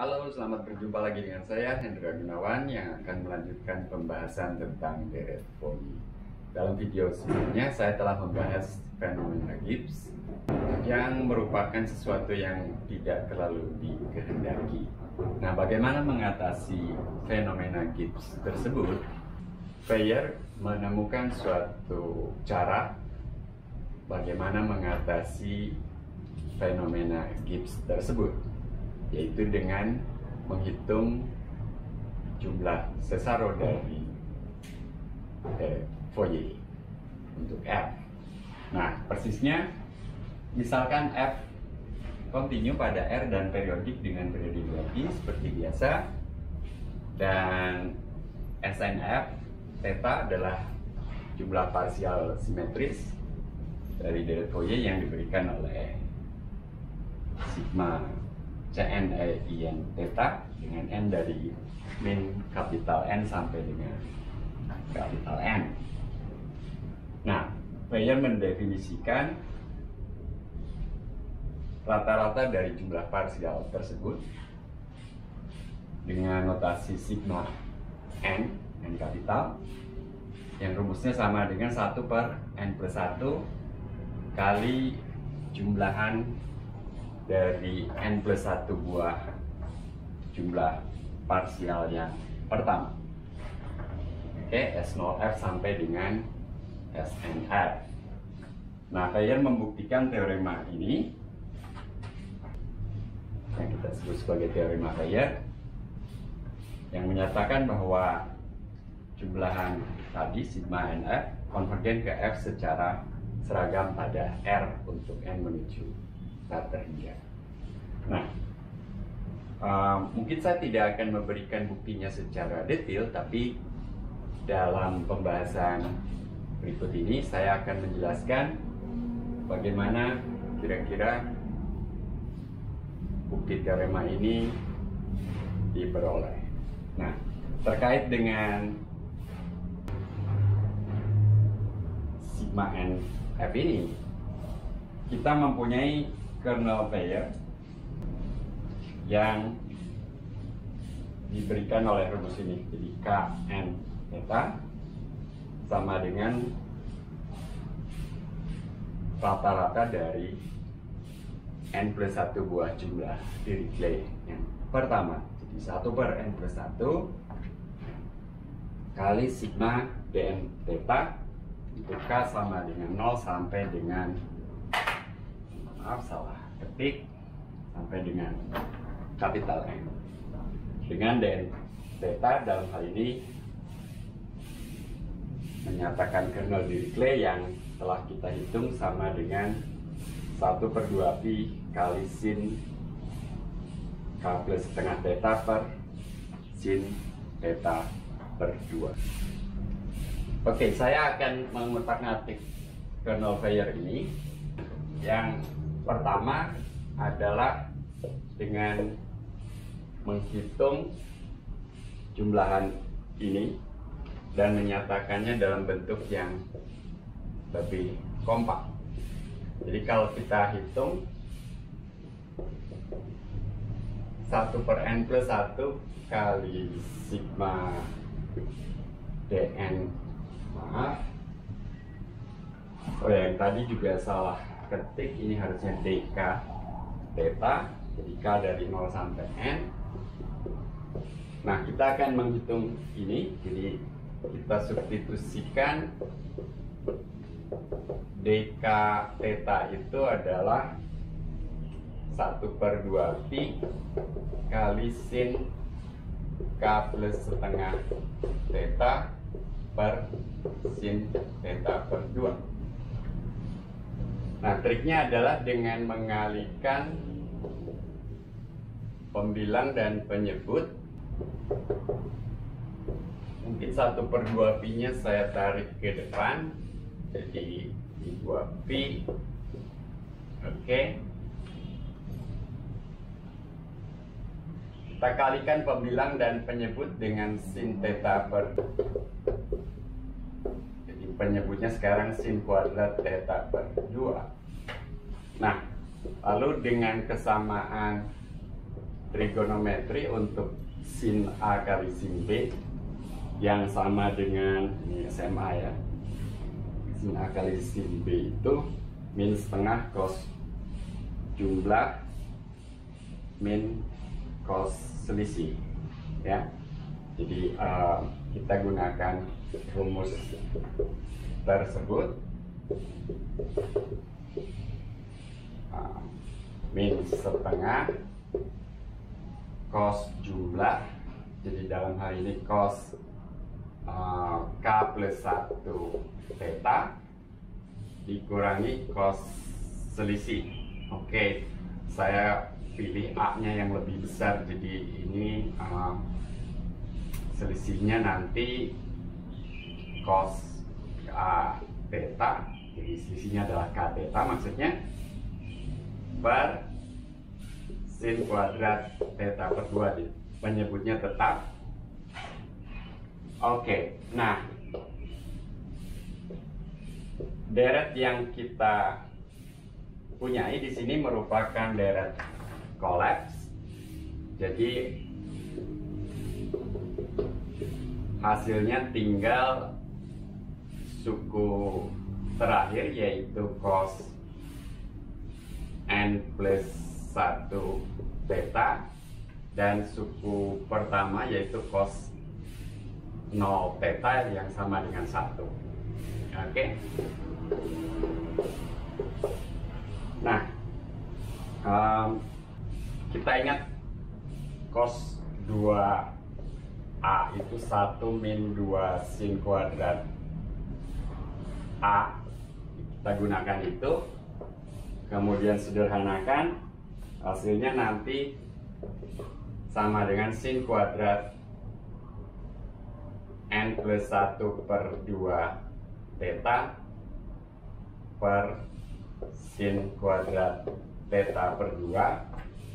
Halo, selamat berjumpa lagi dengan saya Hendra Gunawan yang akan melanjutkan pembahasan tentang deret Fourier. Dalam video sebelumnya saya telah membahas fenomena Gibbs yang merupakan sesuatu yang tidak terlalu dikehendaki. Nah, bagaimana mengatasi fenomena Gibbs tersebut? Fourier menemukan suatu cara bagaimana mengatasi fenomena Gibbs tersebut, yaitu dengan menghitung jumlah sesaro dari Fourier untuk F. Nah, persisnya misalkan F kontinu pada R dan periodik dengan periode lagi seperti biasa, dan SNF theta adalah jumlah parsial simetris dari deret Fourier yang diberikan oleh sigma Cn In theta dengan n dari min kapital N sampai dengan kapital N. Nah, Fourier mendefinisikan rata-rata dari jumlah parsial tersebut dengan notasi sigma n kapital, yang rumusnya sama dengan 1 per n plus 1 kali jumlahan dari n plus 1 buah jumlah parsial yang pertama. Oke, S0F sampai dengan SNF. Nah, Fourier membuktikan teorema ini yang kita sebut sebagai teorema Fourier, yang menyatakan bahwa jumlahan tadi sigma NF konvergen ke F secara seragam pada R untuk n menuju terhingga. Nah, mungkin saya tidak akan memberikan buktinya secara detail, tapi dalam pembahasan berikut ini saya akan menjelaskan bagaimana kira-kira bukti teorema ini diperoleh. Nah, terkait dengan sigma n F ini, kita mempunyai kernel Fourier yang diberikan oleh rumus ini. Jadi Kn theta sama dengan rata-rata dari n plus 1 buah jumlah Dirichlet yang pertama. Jadi 1 per n plus 1 kali sigma dn theta untuk K sama dengan 0 sampai dengan, maaf salah ketik, sampai dengan kapital N, dengan dn theta dalam hal ini menyatakan kernel Dirichlet yang telah kita hitung sama dengan 1 per 2 pi kali sin K plus setengah theta per sin theta per 2. Oke, saya akan mengutak-ngatik kernel Fourier ini. Yang pertama adalah dengan menghitung jumlahan ini dan menyatakannya dalam bentuk yang lebih kompak. Jadi kalau kita hitung 1 per n plus 1 kali sigma dn, maaf, yang tadi juga salah ketik, ini harusnya dk theta, jadi k dari 0 sampai n. Nah, kita akan menghitung ini, jadi kita substitusikan dk theta itu adalah 1 per 2 pi kali sin k plus setengah theta per sin theta per 2. Nah, triknya adalah dengan mengalihkan pembilang dan penyebut. Mungkin 1 per 2 pi nya saya tarik ke depan, jadi 2 pi. Oke, kita kalikan pembilang dan penyebut dengan sin theta per, jadi penyebutnya sekarang sin kuadrat theta per 2. Nah, lalu dengan kesamaan trigonometri untuk sin A kali sin B yang sama dengan, ini SMA ya, sin A kali sin B itu min setengah cos jumlah min cos selisih ya. Jadi kita gunakan rumus tersebut. Min setengah cos jumlah, jadi dalam hal ini cos K plus 1 theta dikurangi cos selisih. Oke, saya pilih A nya yang lebih besar, jadi ini selisihnya nanti cos K theta, jadi selisihnya adalah K theta maksudnya, per sin kuadrat theta per 2, penyebutnya tetap. Oke, nah deret yang kita punyai di sini merupakan deret kolaps. Jadi hasilnya tinggal suku terakhir yaitu cos n plus 1 theta dan suku pertama yaitu cos 0 theta yang sama dengan 1. Oke. Nah, kita ingat cos 2A itu 1 min 2 sin kuadrat A. Kita gunakan itu, kemudian sederhanakan, hasilnya nanti sama dengan sin kuadrat n plus 1 per 2 theta per sin kuadrat theta per 2,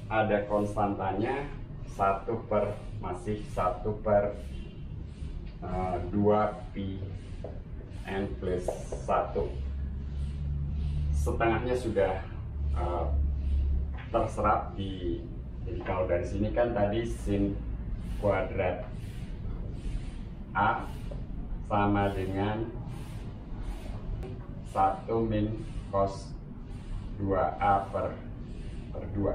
ada konstantanya 1 per, masih 1 per 2 pi n plus 1. Setengahnya sudah terserap di, jadi kalau dari sini kan tadi sin kuadrat A sama dengan 1 min cos 2A per 2.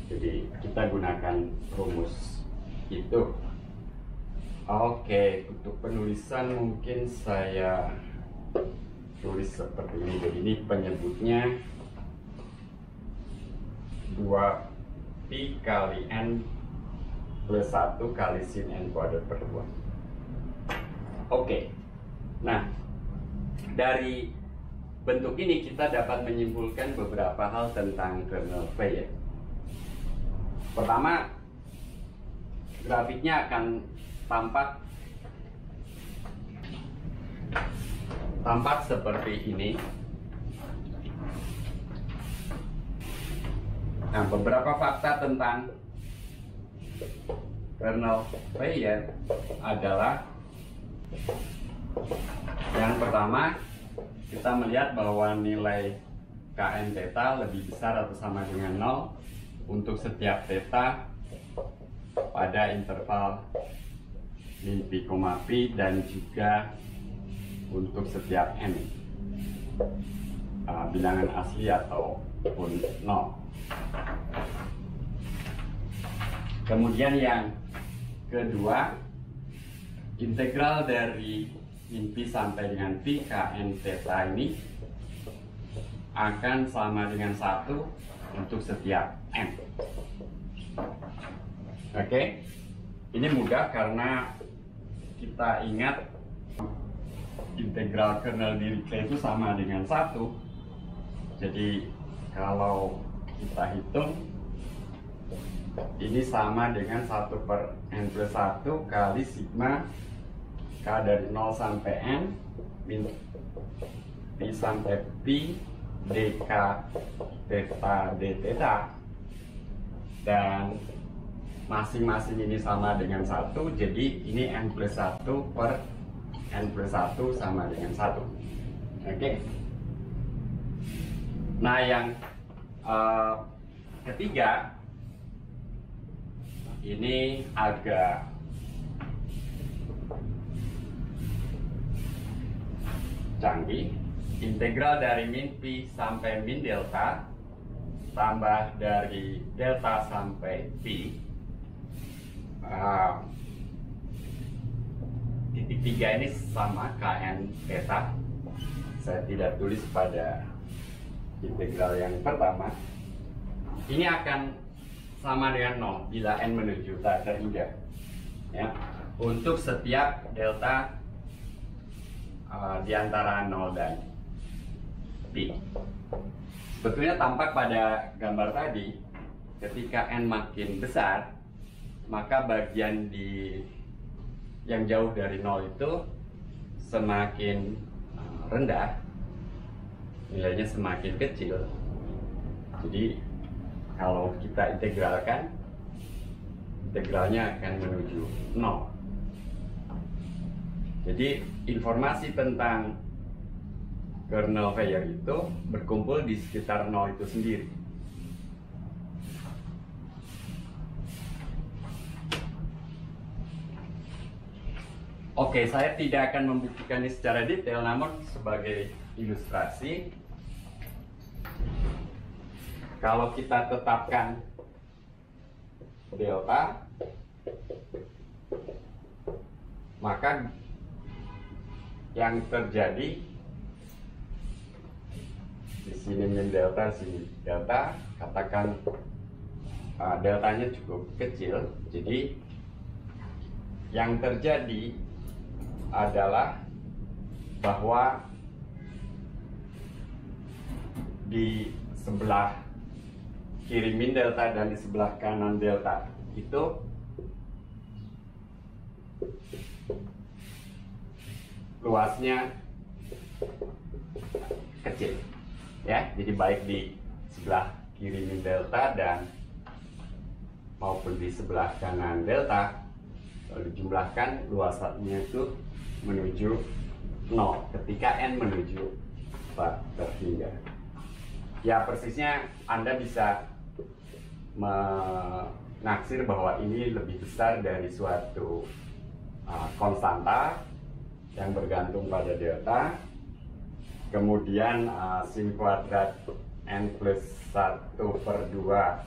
Jadi kita gunakan rumus itu. Oke, untuk penulisan mungkin saya tulis seperti ini. Jadi ini penyebutnya 2pi kali n plus 1 kali sin n kuadrat per 2. Oke, nah dari bentuk ini kita dapat menyimpulkan beberapa hal tentang kernel P ya. Pertama, grafiknya akan tampak seperti ini. Nah, beberapa fakta tentang kernel P ya adalah, yang pertama, kita melihat bahwa nilai Kn theta lebih besar atau sama dengan 0 untuk setiap theta pada interval min pi, pi dan juga untuk setiap n, bilangan asli ataupun 0. Kemudian yang kedua, integral dari min pi sampai dengan pi Kn theta ini akan sama dengan 1 untuk setiap n. Oke, ini mudah karena kita ingat integral kernel Dirichlet itu sama dengan 1. Jadi kalau kita hitung, ini sama dengan 1 per n plus 1 kali sigma K dari 0 sampai n min pi sampai pi dk theta d theta, dan masing-masing ini sama dengan 1, jadi ini n plus 1 per n plus 1 sama dengan 1. Oke. Nah, yang ketiga, ini agak canggih. Integral dari min pi sampai min delta tambah dari delta sampai pi. Titik 3 ini sama kn theta. Saya tidak tulis pada integral yang pertama. Ini akan sama dengan 0 bila n menuju tak terhingga, ya, untuk setiap delta di antara 0 dan pi. Sebetulnya tampak pada gambar tadi, ketika n makin besar, maka bagian yang jauh dari 0 itu semakin rendah, nilainya semakin kecil. Jadi kalau kita integralkan, integralnya akan menuju 0. Jadi informasi tentang kernel Weyr itu berkumpul di sekitar 0 itu sendiri. Oke, saya tidak akan membuktikan ini secara detail, namun sebagai ilustrasi, kalau kita tetapkan delta, maka yang terjadi di sini min delta, sini delta, katakan deltanya cukup kecil, jadi yang terjadi adalah bahwa di sebelah kiri min delta dan di sebelah kanan delta itu luasnya kecil, ya. Jadi baik di sebelah kiri min delta dan maupun di sebelah kanan delta, kalau dijumlahkan luasannya itu menuju 0 ketika n menuju 4 terhingga. Ya, persisnya Anda bisa menaksir bahwa ini lebih besar dari suatu konstanta yang bergantung pada delta, kemudian sin kuadrat n plus 1/2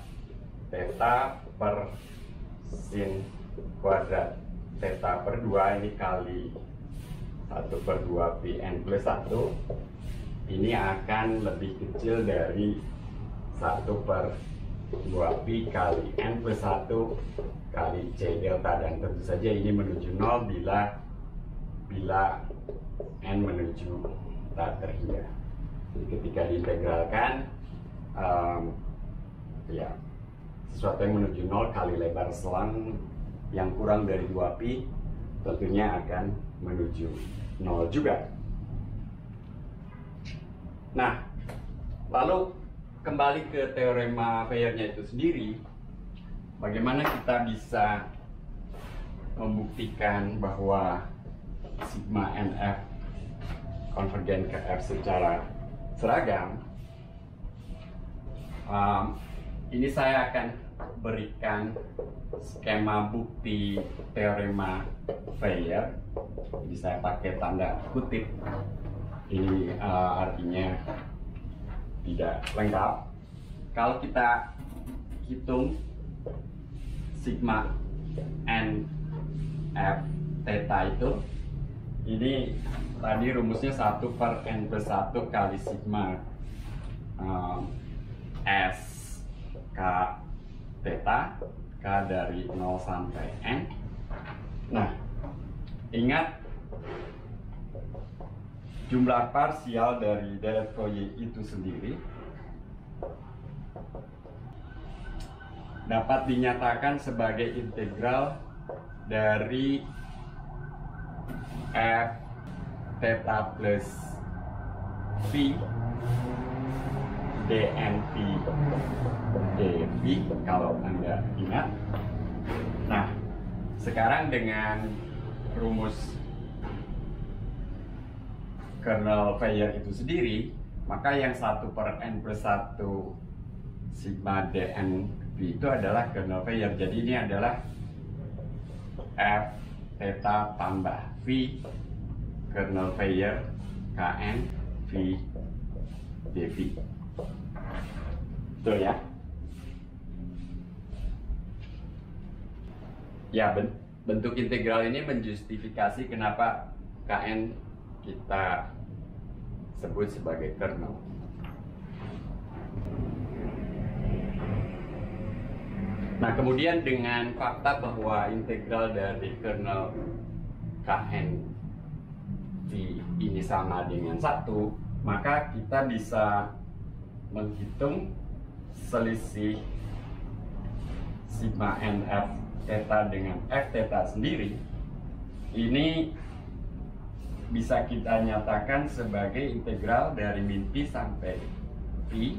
theta per sin kuadrat theta per 2 ini kali 1/2 pi n plus 1 ini akan lebih kecil dari 1/2 pi kali n plus 1 kali c delta, dan tentu saja ini menuju 0 bila n menuju tak terhingga. Jadi ketika diintegralkan, ya, sesuatu yang menuju 0 kali lebar selang yang kurang dari 2 pi tentunya akan menuju 0 juga. Nah, lalu kembali ke teorema Weyr-nya itu sendiri, bagaimana kita bisa membuktikan bahwa sigma nf konvergen ke F secara seragam. Ini saya akan berikan skema bukti teorema Weyr. Jadi saya pakai tanda kutip. Ini artinya tidak lengkap. Kalau kita hitung sigma n f theta itu, ini tadi rumusnya 1/n plus 1 kali sigma s k theta, k dari 0 sampai n. Nah, ingat jumlah parsial dari Dirichlet itu sendiri dapat dinyatakan sebagai integral dari f theta plus phi dnp dv, kalau Anda ingat. Nah, sekarang dengan rumus kernel Weyr itu sendiri, maka yang 1/n plus 1 sigma dn v V itu adalah kernel Weyers. Jadi ini adalah F theta tambah V kernel Weyers Kn V dV. Betul ya? Ya, bentuk integral ini menjustifikasi kenapa Kn kita sebut sebagai kernel. Nah, kemudian dengan fakta bahwa integral dari kernel Kn ini sama dengan 1, maka kita bisa menghitung selisih sigma n f theta dengan f theta sendiri. Ini bisa kita nyatakan sebagai integral dari min pi sampai pi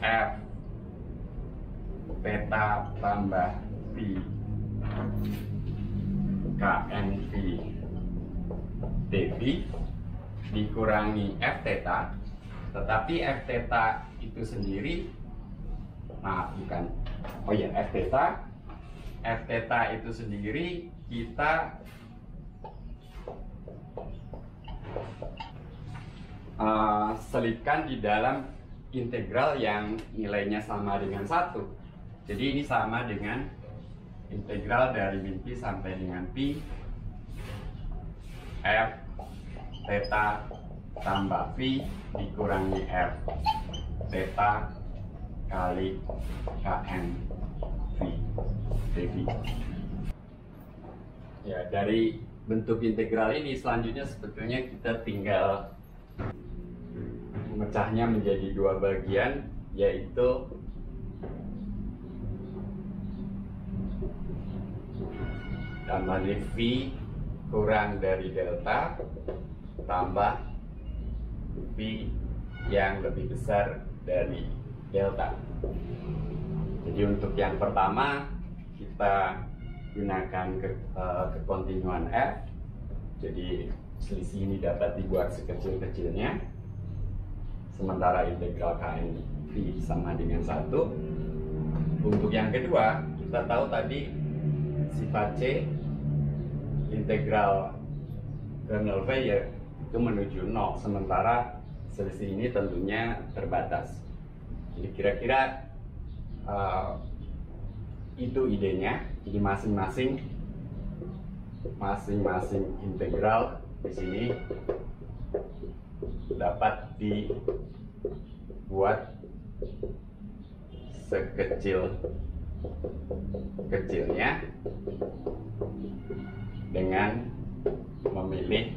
f theta tambah pi kn pi dv dikurangi f theta, tetapi f theta itu sendiri, f theta itu sendiri kita selipkan di dalam integral yang nilainya sama dengan 1. Jadi ini sama dengan integral dari min pi sampai dengan pi f theta tambah v dikurangi f theta kali kn v dv. Ya, dari bentuk integral ini selanjutnya sebetulnya kita tinggal memecahnya menjadi dua bagian, yaitu tambah v kurang dari delta tambah v yang lebih besar dari delta. Jadi untuk yang pertama kita gunakan kekontinuan f, jadi selisih ini dapat dibuat sekecil-kecilnya, sementara integral kn v sama dengan 1. Untuk yang kedua, kita tahu tadi sifat c integral kernel Weyers itu menuju 0, sementara selisih ini tentunya terbatas. Jadi kira-kira itu idenya. Jadi masing-masing integral di sini dapat dibuat sekecil-kecilnya dengan memilih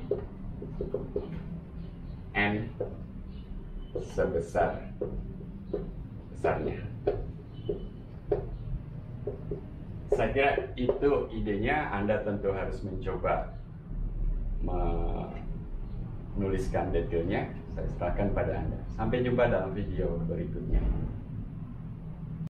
n sebesar-besarnya. Saya kira itu idenya. Anda tentu harus mencoba menuliskan detailnya. Saya serahkan pada Anda. Sampai jumpa dalam video berikutnya.